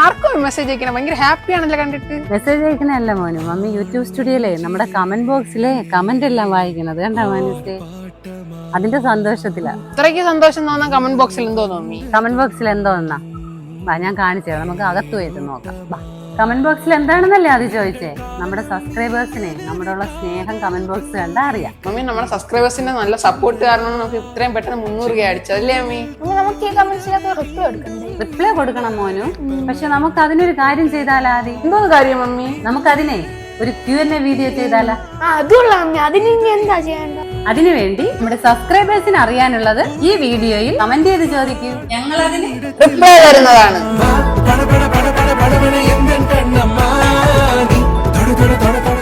ആർക്കും മെസ്സേജ് അയക്കണം? ഭയങ്കര ഹാപ്പി ആണല്ലോ കണ്ടിട്ട്. മെസ്സേജ് അയക്കണല്ല മോനും, മമ്മി യൂട്യൂബ് സ്റ്റുഡിയോയിലെ നമ്മുടെ കമന്റ് ബോക്സിലെ കമന്റ് എല്ലാം വായിക്കുന്നത് കണ്ടാ മനസ്സേ, അതിന്റെ സന്തോഷത്തിലാ. ഇത്രയ്ക്ക് സന്തോഷം തോന്നാൻ കമന്റ് ബോക്സിൽ എന്തോ മമ്മി? കമന്റ് ബോക്സിൽ എന്തോന്നാ ഞാൻ കാണിച്ചു തരാം, നമുക്ക് അകത്ത് പോയിട്ട് നോക്കാം. കമന്റ് ബോക്സിൽ എന്താണെന്നല്ലേ അത് ചോദിച്ചേ? നമ്മുടെ സബ്സ്ക്രൈബേഴ്സിനെ നമ്മളോടുള്ള സ്നേഹം കമന്റ് ബോക്സ് കണ്ടാ അറിയാം. മമ്മി, നമ്മുടെ സബ്സ്ക്രൈബേഴ്സിന്റെ നല്ല സപ്പോർട്ട് കാരണം നമുക്ക് ഇത്രയും പെട്ടെന്ന് 300 രൂപ അടിച്ചതല്ലേ മമ്മി? നമുക്ക് ഈ കമന്റ്സിലൊക്കെ റിപ്ലൈ കൊടുക്കണം മോനു, പക്ഷെ നമുക്ക് അതിനൊരു കാര്യം ചെയ്താലാ? ആദ്യം എന്തോ കാര്യം മമ്മി? നമുക്കതിനെ ഒരു Q&A വീഡിയോ ചെയ്താലാ? അതുള്ള അതിന് എന്താ ചെയ്യണ്ട? അതിനുവേണ്ടി നമ്മുടെ സബ്സ്ക്രൈബേഴ്സിന് അറിയാനുള്ളത് ഈ വീഡിയോയിൽ കമന്റ് ചെയ്ത് ചോദിക്കൂ, ഞങ്ങൾ അതിന് റിപ്ലൈ തരുന്നതാണ്. பட பட பட பட படவன எந்த கண்ணம்மா நீ தொட தொட தொட தொட